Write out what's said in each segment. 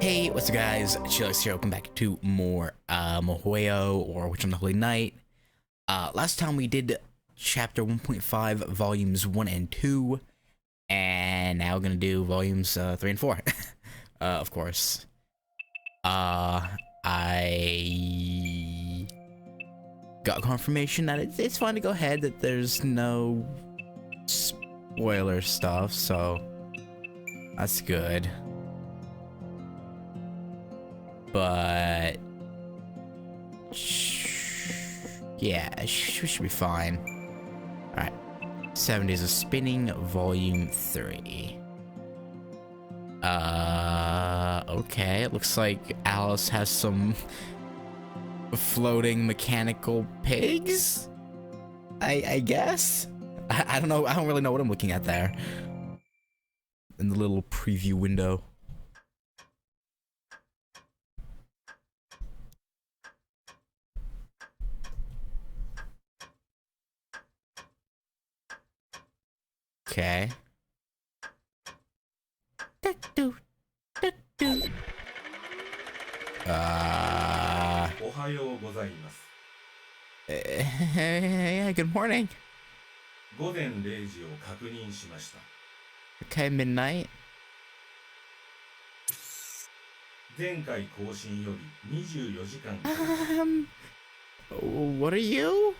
Hey, what's up guys? Chillix here, welcome back to more Mohoyo, or Witch on the Holy Night. Last time we did chapter 1.5, volumes 1 and 2, and now we're gonna do volumes 3 and 4, of course. I got confirmation that it's fine to go ahead, that there's no spoiler stuff, so that's good. But yeah, we should be fine. All right, 7 Days of Spinning, Volume 3. Okay, it looks like Alice has some floating mechanical pigs. I guess. I don't know. I don't really know what I'm looking at there in the little preview window. Okay. Yeah, good morning. Okay, midnight. What are you?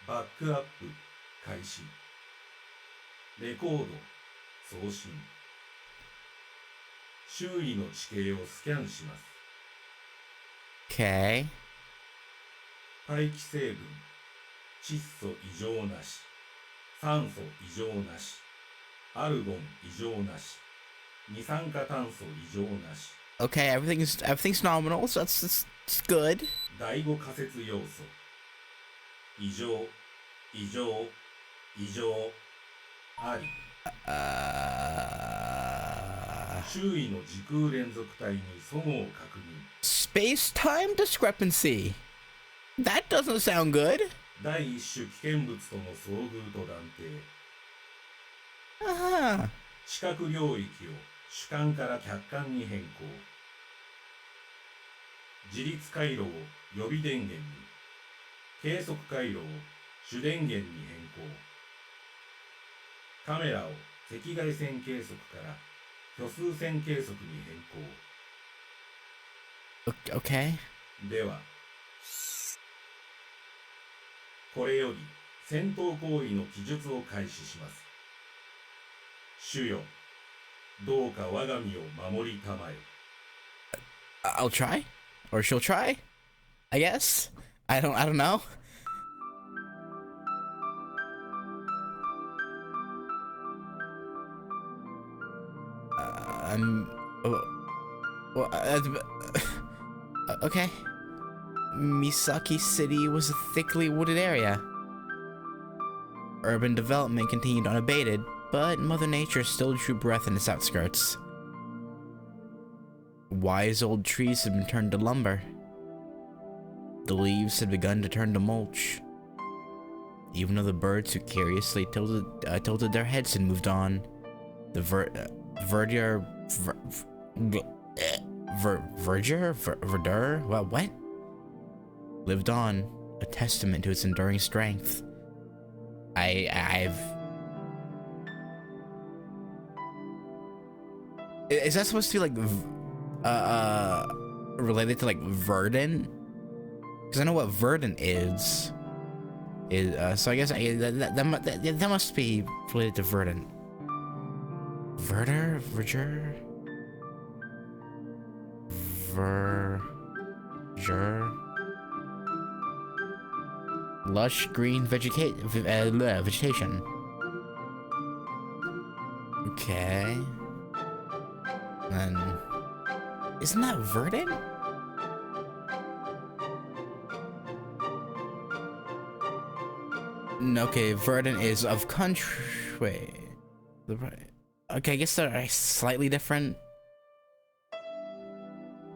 バックアップ開始。レコード送信。周囲の地形をスキャンします。Okay. 大気成分、窒素異常なし、酸素異常なし、アルゴン異常なし、二酸化炭素異常なし。Okay, everything's nominal, so that's good. 第五仮説要素。異常、異常、異常、あり。周囲の時空連続体に齟齬を確認。Space-time discrepancy. That doesn't sound good. 第一種危険物との遭遇と断定。視覚領域を主観から客観に変更。自律回路を予備電源に。計測回路を主電源に変更。カメラを赤外線計測から虚数線計測に変更。Okay. では、これより戦闘行為の記述を開始します。主よ、どうか我が身を守りたまえ。I'll try, or she'll try, I guess. I don't know. Okay. Misaki City was a thickly wooded area. Urban development continued unabated, but Mother Nature still drew breath in its outskirts. Wise old trees had been turned to lumber. The leaves had begun to turn to mulch. Even though the birds who curiously tilted their heads had moved on, the verdure, what? Lived on, a testament to its enduring strength. Is that supposed to be like, related to like verdant? Because I know what verdant is. So I guess that must be related to verdant. Verdure? Lush green vegetation. Okay. Then, isn't that verdant? Okay, verdant is of country. Wait. Okay, I guess they're slightly different.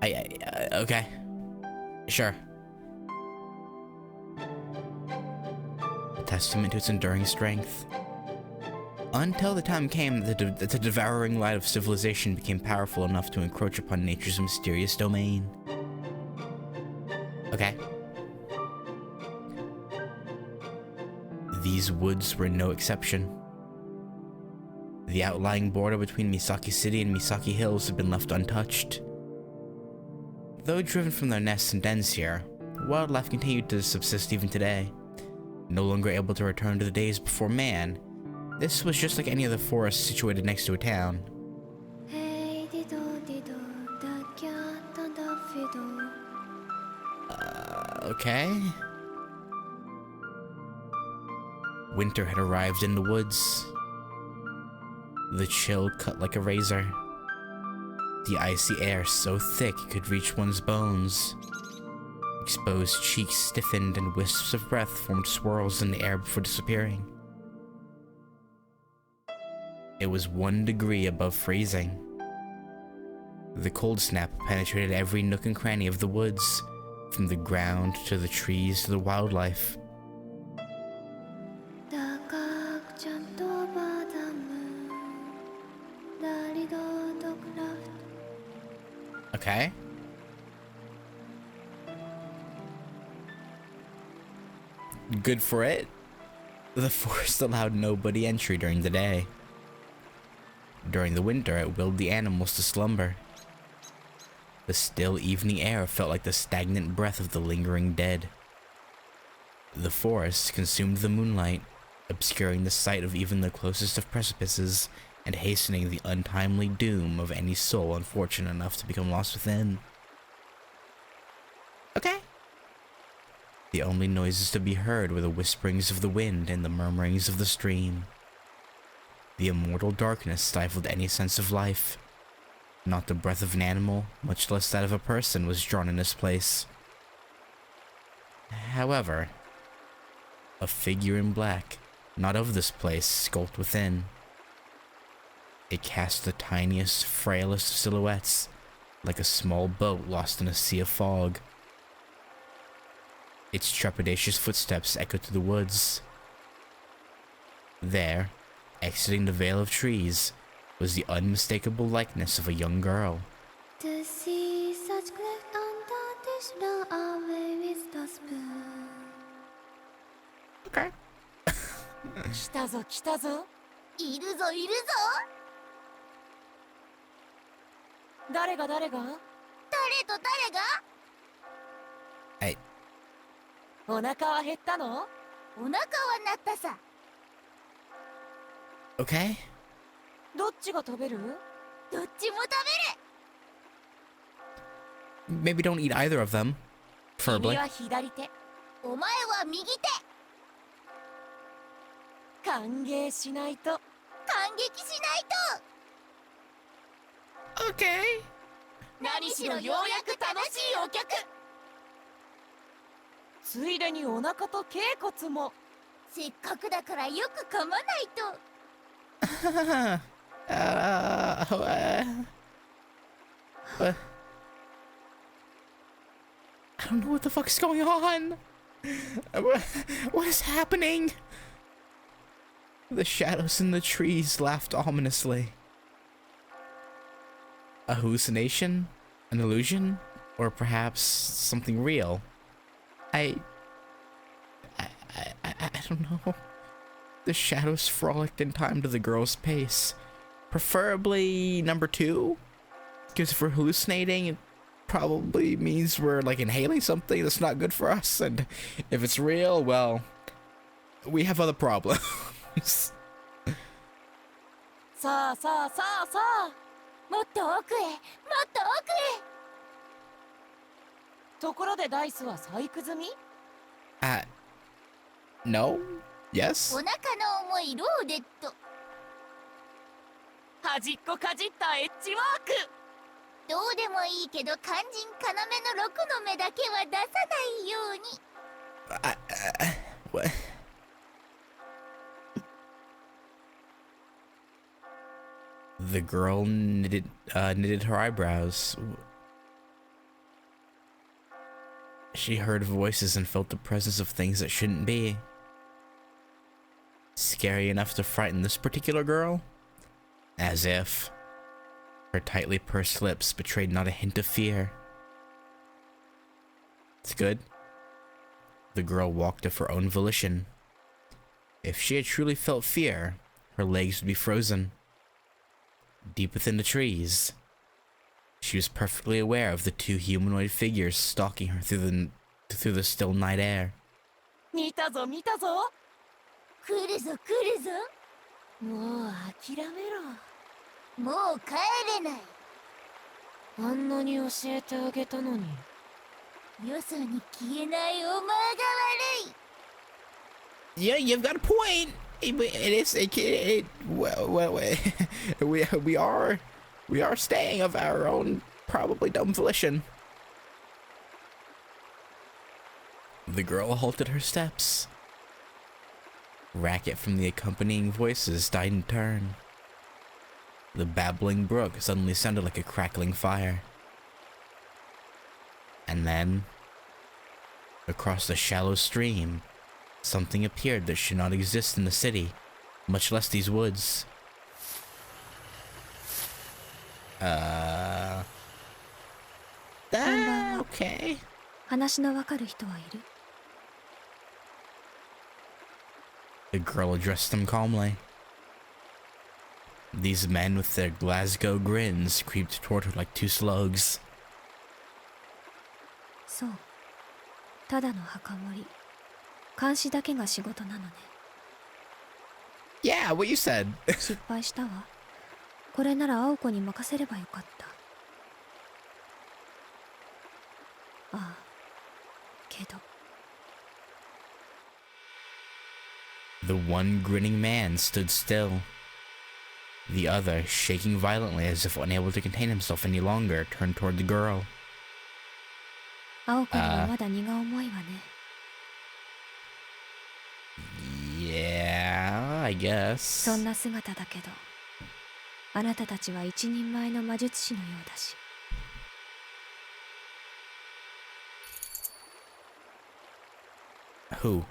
Okay. Sure. A testament to its enduring strength. Until the time came that the devouring light of civilization became powerful enough to encroach upon nature's mysterious domain. Okay. These woods were no exception. The outlying border between Misaki City and Misaki Hills had been left untouched. Though driven from their nests and dens here, wildlife continued to subsist even today. No longer able to return to the days before man, this was just like any other forest situated next to a town. Okay. Winter had arrived in the woods. The chill cut like a razor. The icy air so thick it could reach one's bones. Exposed cheeks stiffened and wisps of breath formed swirls in the air before disappearing. It was 1 degree above freezing. The cold snap penetrated every nook and cranny of the woods, from the ground to the trees to the wildlife. Okay. Good for it. The forest allowed nobody entry during the day. During the winter, it willed the animals to slumber. The still evening air felt like the stagnant breath of the lingering dead. The forest consumed the moonlight, obscuring the sight of even the closest of precipices and hastening the untimely doom of any soul unfortunate enough to become lost within. Okay. The only noises to be heard were the whisperings of the wind and the murmurings of the stream. The immortal darkness stifled any sense of life. Not the breath of an animal, much less that of a person, was drawn in this place. However, a figure in black, not of this place, skulked within. It cast the tiniest, frailest of silhouettes, like a small boat lost in a sea of fog. Its trepidatious footsteps echoed through the woods. There, exiting the veil of trees, was the unmistakable likeness of a young girl. To see such cleft under this run away with the spoon. Okay. 来たぞ来たぞ。いるぞいるぞ。誰が誰が？誰と誰が？お腹は減ったの？お腹は鳴ったさ。Okay. どっちが食べる？どっちも食べる。 Maybe don't eat either of them. Preferably. 君は左手。お前は右手。歓迎しないと。感激しないと。 Okay. 何しろようやく楽しいお客。ついでにお腹と頸骨も。せっかくだからよく噛まないと。I don't know what the fuck's going on. What is happening? The shadows in the trees laughed ominously. A hallucination? An illusion? Or perhaps something real? I don't know. The shadows frolicked in time to the girl's pace. Preferably number 2? Because if we're hallucinating, it probably means we're like inhaling something that's not good for us. And if it's real, well, we have other problems. さあさあさあさあ。もっと奥へ、もっと奥へ。ところでダイスは細工済み？ No? Yes? お腹の重いローデット。端っこかじったエッジワーク。どうでもいいけど肝心要の6の目だけは出さないように。What? The girl knitted her eyebrows. She heard voices and felt the presence of things that shouldn't be. Scary enough to frighten this particular girl? As if. Her tightly pursed lips betrayed not a hint of fear. It's good. The girl walked of her own volition. If she had truly felt fear, her legs would be frozen. Deep within the trees, she was perfectly aware of the two humanoid figures stalking her through the still night air. 見たぞ見たぞ。来るぞ来るぞ。もう諦めろ。もう帰れない。あんなに教えてあげたのに。よそに消えないお前が悪い。Yeah, you've got a point. We are staying of our own probably dumb volition. The girl halted her steps. Racket from the accompanying voices died in turn. The babbling brook suddenly sounded like a crackling fire. And then, across the shallow stream, something appeared that should not exist in the city, much less these woods. Okay. 話のわかる人はいる? The girl addressed them calmly. These men with their Glasgow grins creeped toward her like two slugs. そう。ただの墓守り。監視だけが仕事なのね。Yeah, what you said. 失敗したわ。これなら青子に任せればよかった。ああ、けど。The one grinning man stood still. The other, shaking violently as if unable to contain himself any longer, turned toward the girl. 青子にはまだ荷が重いわね。Yeah, I guess. そんな姿だけど、あなたたちは一人前の魔術師のようだし。Who?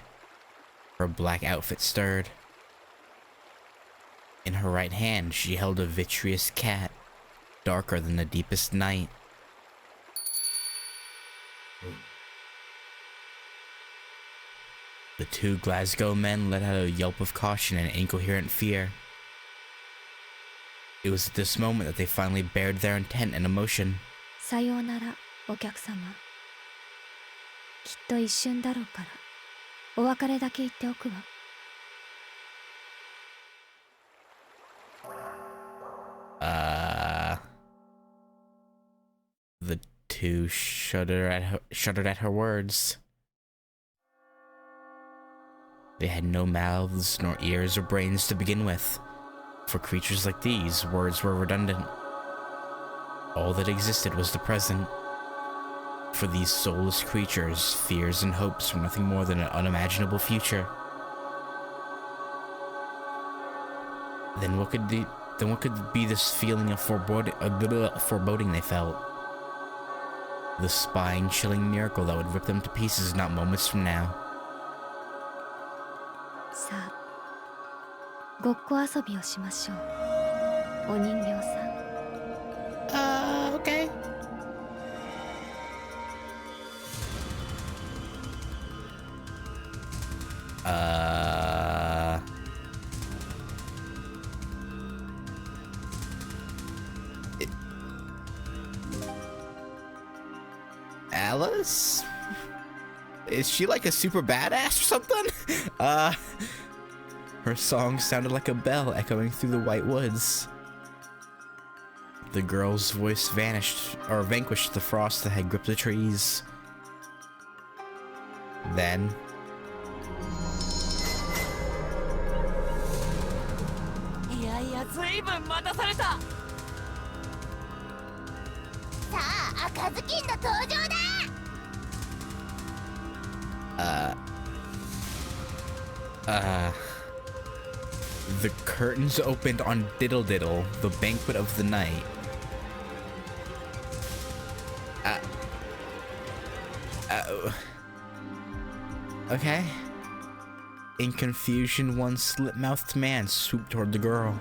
Her black outfit stirred. In her right hand, she held a vitreous cat, darker than the deepest night. The two Glasgow men let out a yelp of caution and incoherent fear. It was at this moment that they finally bared their intent and emotion. さようなら、お客様。きっと一瞬だろうから、お別れだけ言っておくわ。The two shuddered at her words. They had no mouths, nor ears or brains to begin with. For creatures like these, words were redundant. All that existed was the present. For these soulless creatures, fears and hopes were nothing more than an unimaginable future. Then what could be this feeling of foreboding they felt? The spine-chilling miracle that would rip them to pieces not moments from now. さあ、ごっこ遊びをしましょう。お人形さん。Okay. Alice? Is she like a super badass or something? Her song sounded like a bell echoing through the white woods. The girl's voice vanquished the frost that had gripped the trees. Then, the curtains opened on Diddle Diddle, the banquet of the night. Okay. In confusion, one slit-mouthed man swooped toward the girl.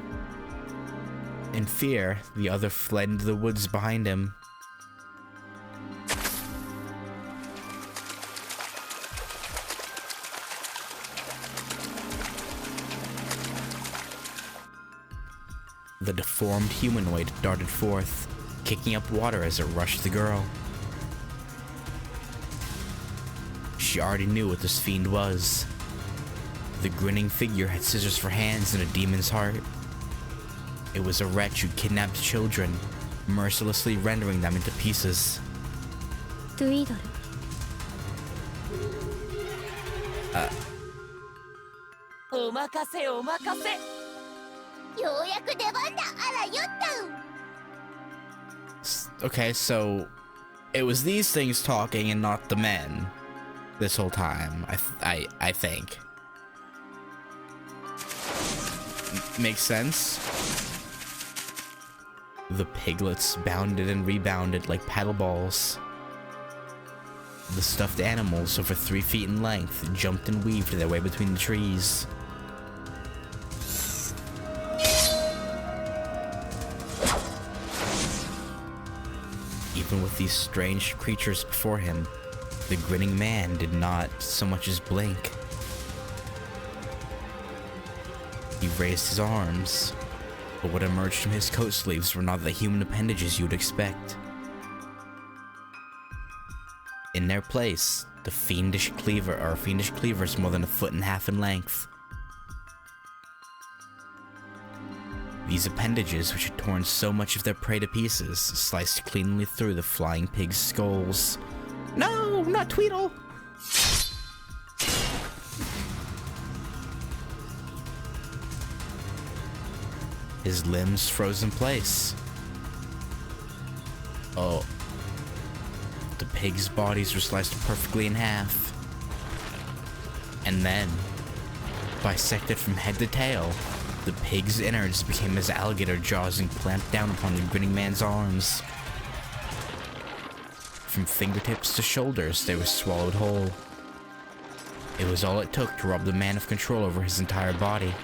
In fear, the other fled into the woods behind him. The deformed humanoid darted forth, kicking up water as it rushed the girl. She already knew what this fiend was. The grinning figure had scissors for hands and a demon's heart. It was a wretch who kidnapped children, mercilessly rendering them into pieces. Tweedle. お任せお任せ。ようやく出番だ。あらよった。 Okay, so it was these things talking and not the men this whole time. I think. Makes sense. The piglets bounded and rebounded like paddle balls. The stuffed animals, over 3 feet in length, jumped and weaved their way between the trees. Even with these strange creatures before him, the grinning man did not so much as blink. He raised his arms, but what emerged from his coat sleeves were not the human appendages you'd expect. In their place, the fiendish cleavers more than 1.5 feet in length. These appendages, which had torn so much of their prey to pieces, sliced cleanly through the flying pig's skulls. No, not Tweedle! His limbs froze in place. Oh. The pig's bodies were sliced perfectly in half. And then, bisected from head to tail, the pig's innards became as alligator jaws and clamped down upon the grinning man's arms. From fingertips to shoulders, they were swallowed whole. It was all it took to rob the man of control over his entire body.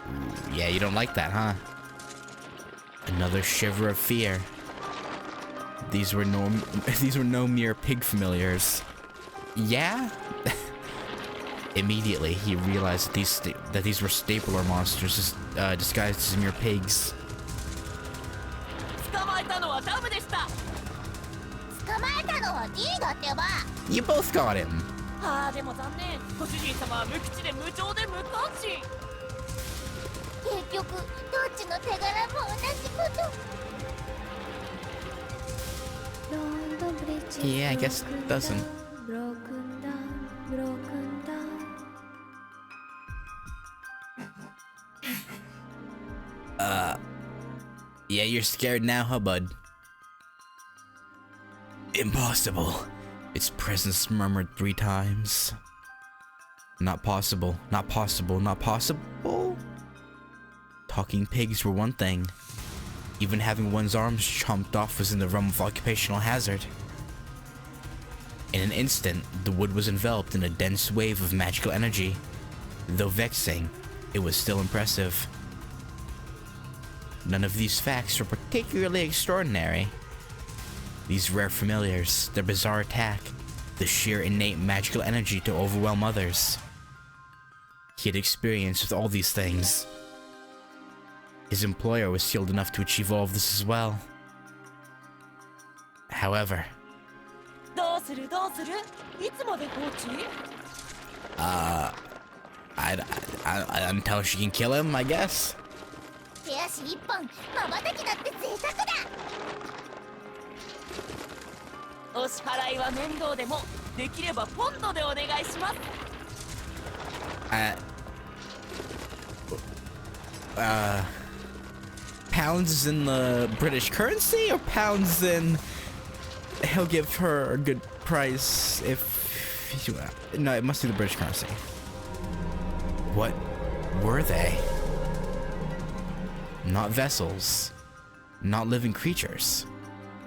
Ooh, yeah, you don't like that, huh? Another shiver of fear. These were no mere pig familiars. Yeah? Immediately, he realized that these were stapler monsters disguised as mere pigs. 捕まえたのはダムでした。捕まえたのは D だってば。 You both got him. ああでも残念。ご主人様は無口で無情で無関心。結局どっちの手柄も同じこと。 Yeah, I guess it doesn't. Broken down, broken down. Yeah, you're scared now, huh, bud? Impossible. Its presence murmured 3 times. Not possible, not possible, not possible? Talking pigs were one thing. Even having one's arms chomped off was in the realm of occupational hazard. In an instant, the wood was enveloped in a dense wave of magical energy. Though vexing, it was still impressive. None of these facts were particularly extraordinary. These rare familiars, their bizarre attack, the sheer innate magical energy to overwhelm others. He had experience with all these things. His employer was skilled enough to achieve all of this as well. However, どうするどうする？いつまで放置？ until she can kill him, I guess. 手足一本、瞬きだって贅沢だ。お支払いは面倒でも、できればポンドでお願いします。Pounds in the British currency, or pounds in... He'll give her a good price if... No, it must be the British currency. What were they? Not vessels. Not living creatures.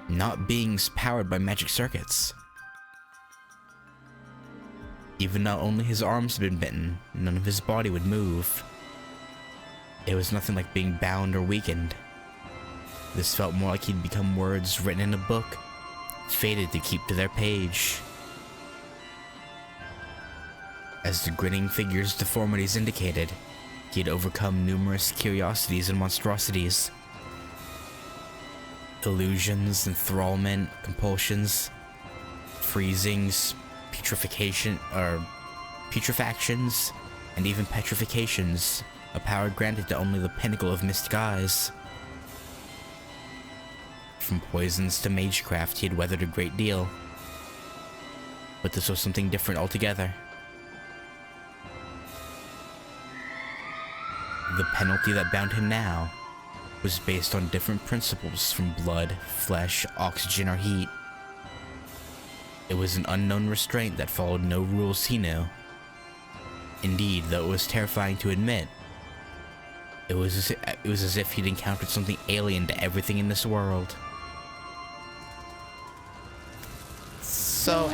Not beings powered by magic circuits. Even not only his arms had been bitten, none of his body would move. It was nothing like being bound or weakened. This felt more like he'd become words written in a book, fated to keep to their page. As the grinning figure's deformities indicated, he had overcome numerous curiosities and monstrosities. Illusions, enthrallment, compulsions, freezings, putrefactions, and even petrifications, a power granted to only the pinnacle of mystic eyes. From poisons to magecraft, he had weathered a great deal. But this was something different altogether. The penalty that bound him now was based on different principles from blood, flesh, oxygen, or heat. It was an unknown restraint that followed no rules he knew. Indeed, though it was terrifying to admit, it was as if he'd encountered something alien to everything in this world. So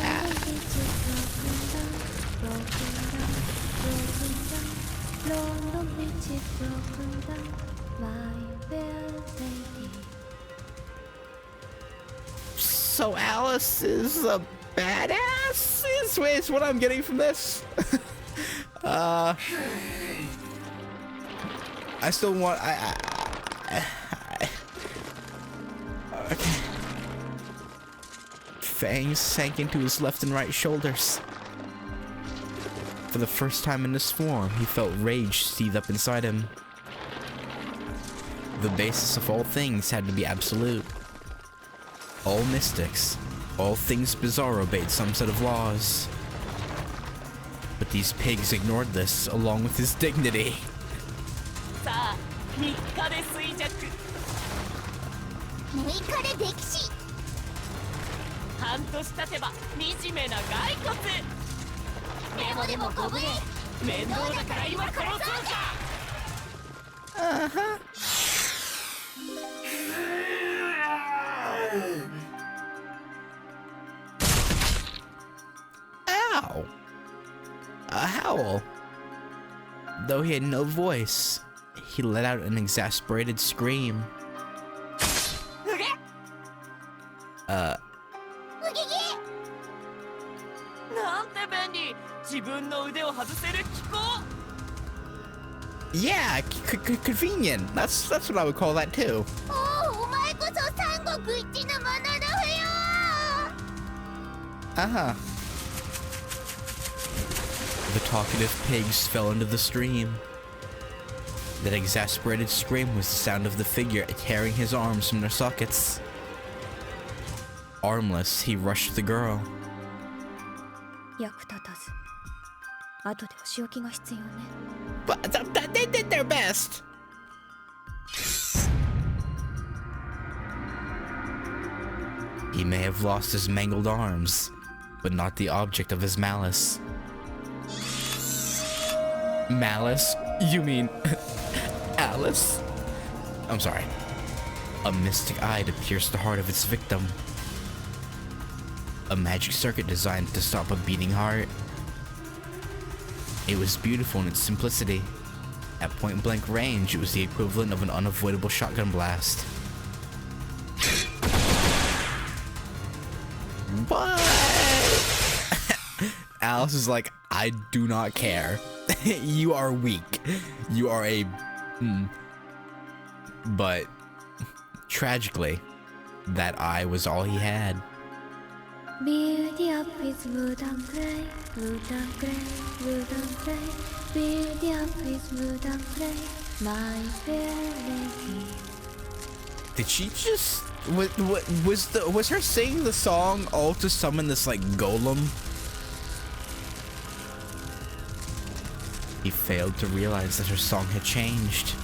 So Alice is a badass? Is what I'm getting from this? I still want. Okay. Fangs sank into his left and right shoulders. For the first time in this form, he felt rage seethe up inside him. The basis of all things had to be absolute. All mystics, all things bizarre obeyed some set of laws. But these pigs ignored this, along with his dignity. さあ、3日で衰弱。6日で溺死。半年経てば惨めな骸骨。でもご無礼。面倒だから今殺そうか。Ow! A howl. Though he had no voice, he let out an exasperated scream. なんて便利。自分の腕を外せる機構。 Yeah, convenient. That's what I would call that too. お前こそ三国一のものの不要。Uh-huh. The talkative pigs fell into the stream. That exasperated scream was the sound of the figure tearing his arms from their sockets. Armless, he rushed the girl. 役立たず。後でお仕置きが必要ね。 But they did their best. He may have lost his mangled arms, but not the object of his malice. Malice? You mean Alice? I'm sorry. A mystic eye to pierce the heart of its victim. A magic circuit designed to stop a beating heart. It was beautiful in its simplicity. At point-blank range, it was the equivalent of an unavoidable shotgun blast. But Alice is like, I do not care. You are weak. You are a... But tragically, that eye was all he had. Build up his wooden clay, wooden clay, wooden clay. Build up his wooden clay, my fair lady. Did she just... Was her singing the song all to summon this, like, golem? He failed to realize that her song had changed.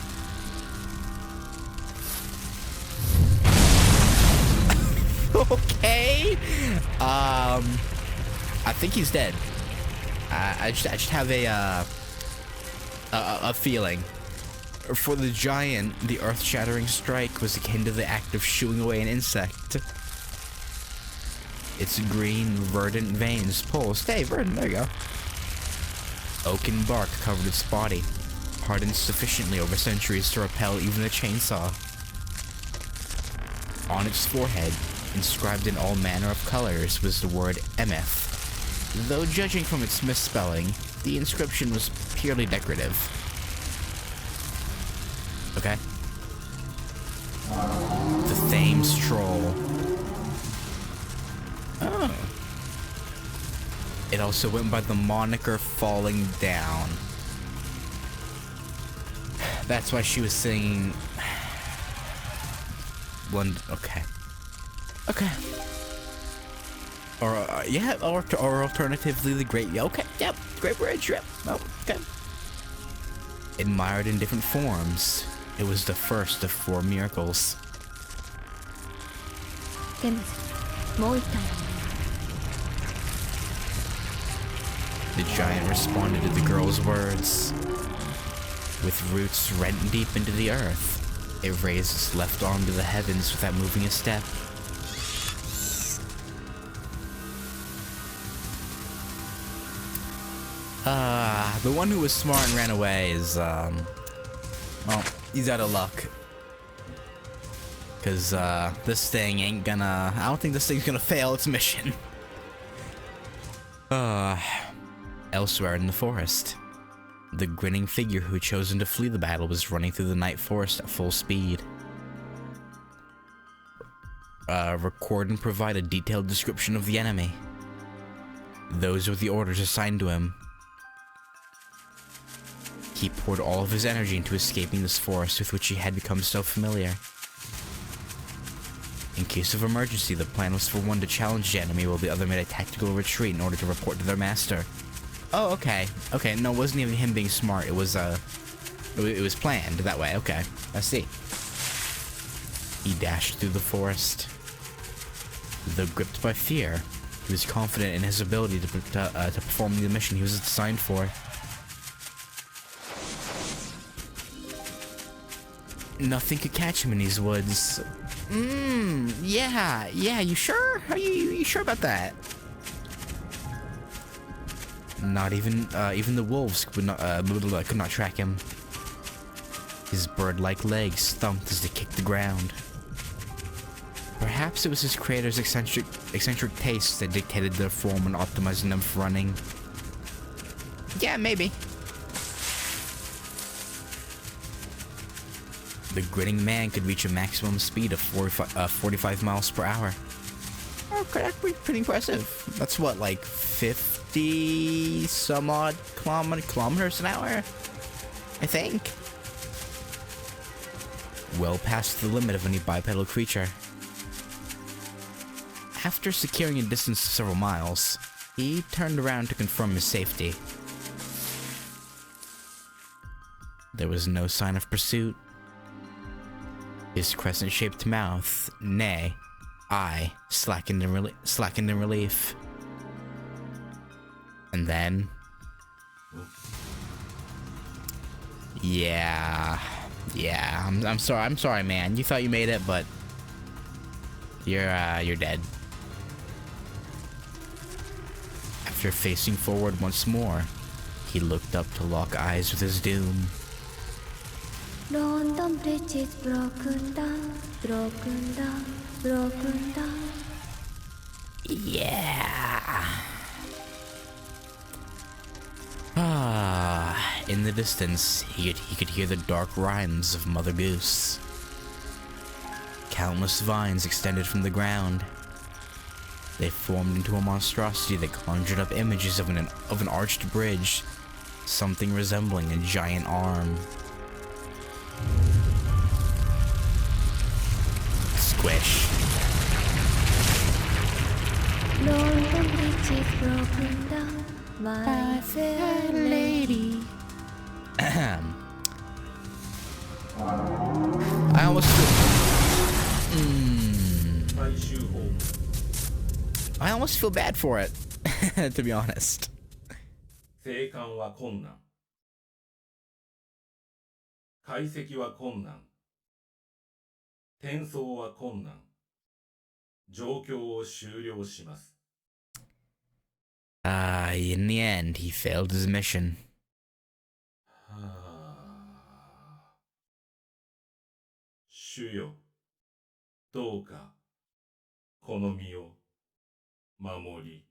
Okay. I think he's dead. I just have a feeling. For the giant, the earth-shattering strike was akin to the act of shooing away an insect. Its green, verdant veins pulsed. Hey, verdant, there you go. Oaken bark covered its body, hardened sufficiently over centuries to repel even a chainsaw. On its forehead, inscribed in all manner of colors, was the word Emeth. Though judging from its misspelling, the inscription was purely decorative. Okay. The Thames Troll. Oh. It also went by the moniker Falling Down. That's why she was singing... London. Okay. Okay. Or, yeah, or alternatively, the Great... Okay, yep, Great Bridge, yep. Oh, okay. Admired in different forms, it was the first of 4 miracles. ケネス、もう一体。 The giant responded to the girl's words. With roots rent deep into the earth, it raised its left arm to the heavens without moving a step. The one who was smart and ran away is, well, he's out of luck. Cause, this thing ain't gonna, I don't think this thing's gonna fail its mission. Elsewhere in the forest, the grinning figure who had chosen to flee the battle was running through the night forest at full speed. Record and provide a detailed description of the enemy. Those were the orders assigned to him. He poured all of his energy into escaping this forest with which he had become so familiar. In case of emergency, the plan was for one to challenge the enemy while the other made a tactical retreat in order to report to their master. Oh, okay. Okay, no, it wasn't even him being smart. It was planned that way. Okay, I see. He dashed through the forest. Though gripped by fear, he was confident in his ability to perform the mission he was assigned for. Nothing could catch him in these woods. Yeah, you sure? Are you sure about that? Not even the wolves could not track him. His bird-like legs thumped as they kicked the ground. Perhaps it was his creator's eccentric tastes that dictated their form and optimizing them for running. Yeah, maybe. The grinning man could reach a maximum speed of 45 miles per hour. Okay, that's pretty impressive. That's what, like 50 some odd kilometers an hour? I think. Well past the limit of any bipedal creature. After securing a distance of several miles, he turned around to confirm his safety. There was no sign of pursuit. His crescent-shaped mouth, nay, eye, slackened in relief. And then... Yeah, I'm sorry, man. You thought you made it, but... You're dead. After facing forward once more, he looked up to lock eyes with his doom. London Bridge is broken down, broken down, broken down. Yeah. In the distance, he could hear the dark rhymes of Mother Goose. Countless vines extended from the ground. They formed into a monstrosity that conjured up images of an arched bridge, something resembling a giant arm. Squish. London Bridge is broken down, my fair lady. I almost feel bad for it, to be honest. 生還は困難。解析は困難。転送は困難。状況を終了します。In the end, he failed his mission. はあ。主よ、どうか、この身を守り。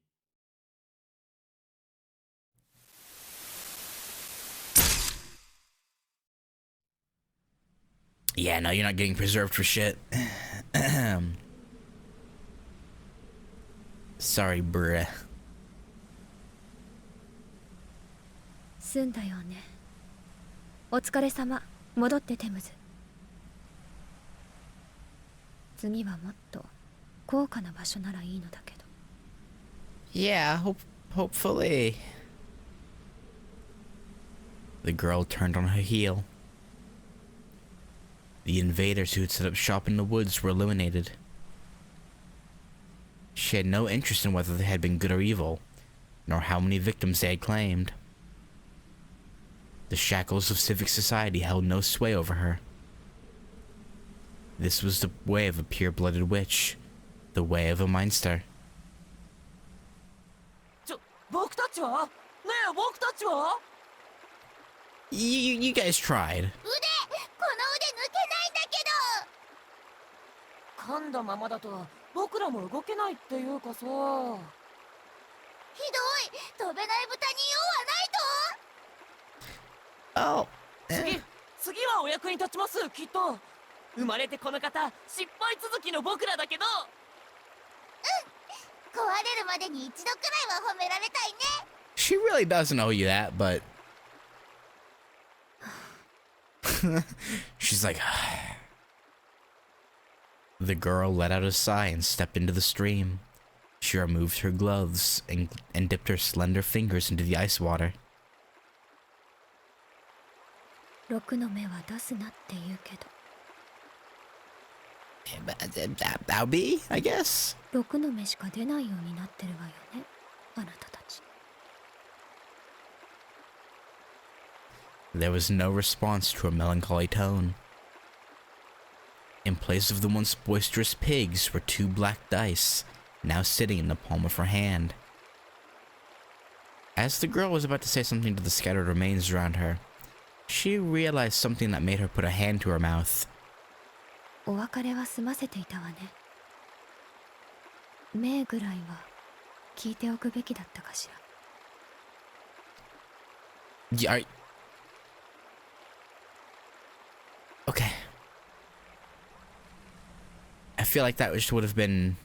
Yeah, no, you're not getting preserved for shit. Sorry, bruh. 済んだよね。お疲れ様。戻ってテムズ。次はもっと高価な場所ならいいのだけど。Yeah, hopefully. The girl turned on her heel. The invaders who had set up shop in the woods were eliminated. She had no interest in whether they had been good or evil, nor how many victims they had claimed. The shackles of civic society held no sway over her. This was the way of a pure-blooded witch, the way of a Meinster. 僕たちは？ねえ、僕たちは？ You guys tried. この腕抜けないんだけど。噛んだままだと僕らも動けないっていうかさ。ひどい。飛べない豚に用はないと。次はお役に立ちます、きっと。生まれてこの方、失敗続きの僕らだけど。壊れるまでに一度くらいは褒められたいね。She really doesn't owe you that, but she's like. The girl let out a sigh and stepped into the stream. She removed her gloves and dipped her slender fingers into the ice water. 6の目は出すなって言うけど。That'll be, I guess. 6の目しか出ないようになってるわよね、あなたたち。There was no response to her melancholy tone. In place of the once boisterous pigs were 2 black dice, now sitting in the palm of her hand. As the girl was about to say something to the scattered remains around her, she realized something that made her put a hand to her mouth. お別れは済ませていたわね。目ぐらいは聞いておくべきだったかしら。Yeah, okay. I feel like that would have been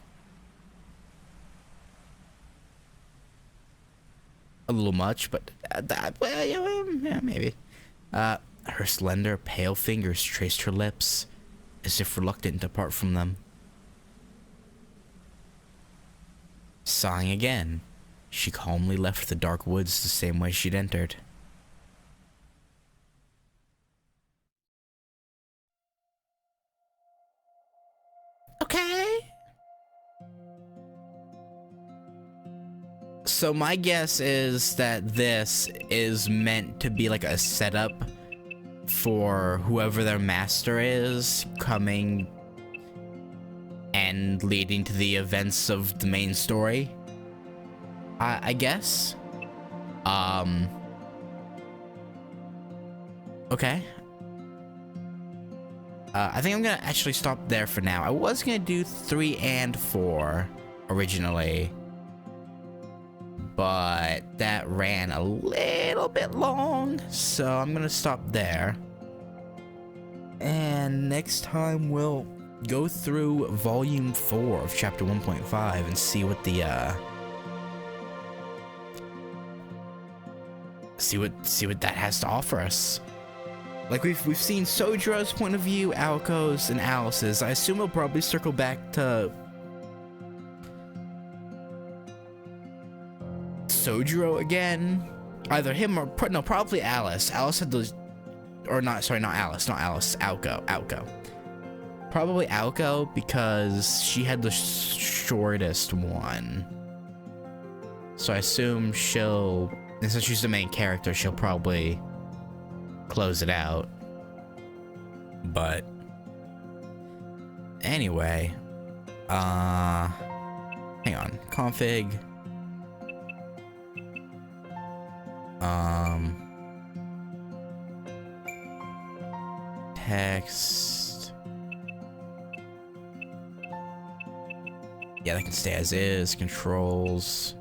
a little much, but well, yeah, maybe. Her slender, pale fingers traced her lips, as if reluctant to part from them. Sighing again, she calmly left the dark woods the same way she'd entered. Okay. So my guess is that this is meant to be like a setup for whoever their master is coming and leading to the events of the main story. I guess. Okay. I think I'm gonna actually stop there for now. I was gonna do 3 and 4 originally, but that ran a little bit long, so I'm gonna stop there. And next time we'll go through volume 4 of chapter 1.5 and see what the see what that has to offer us. Like we've seen Sojiro's point of view, Aoko's, and Alice's. I assume we'll probably circle back to Sojiro again. Either him or no, probably Alice. Alice had those, or not. Sorry, not Alice. Not Alice. Aoko. Probably Aoko because she had the shortest one. So I assume she'll, and since she's the main character, she'll probably close it out. But anyway, Hang on. Config. Text. Yeah, that can stay as is. Controls.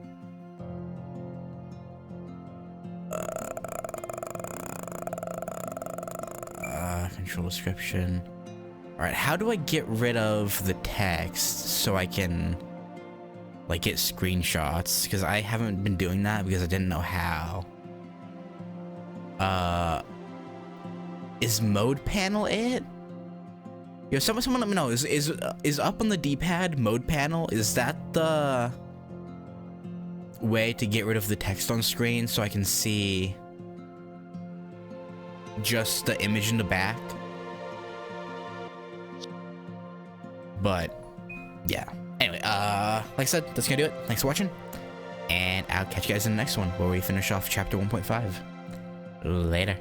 Control description. Alright, how do I get rid of the text so I can, like, get screenshots? Because I haven't been doing that because I didn't know how. Is mode panel it? Yo, someone let me know. Is up on the D-pad mode panel? Is that the way to get rid of the text on screen so I can see just the image in the back? But yeah. Anyway, like I said, that's gonna do it. Thanks for watching, and I'll catch you guys in the next one where we finish off chapter 1.5. Later.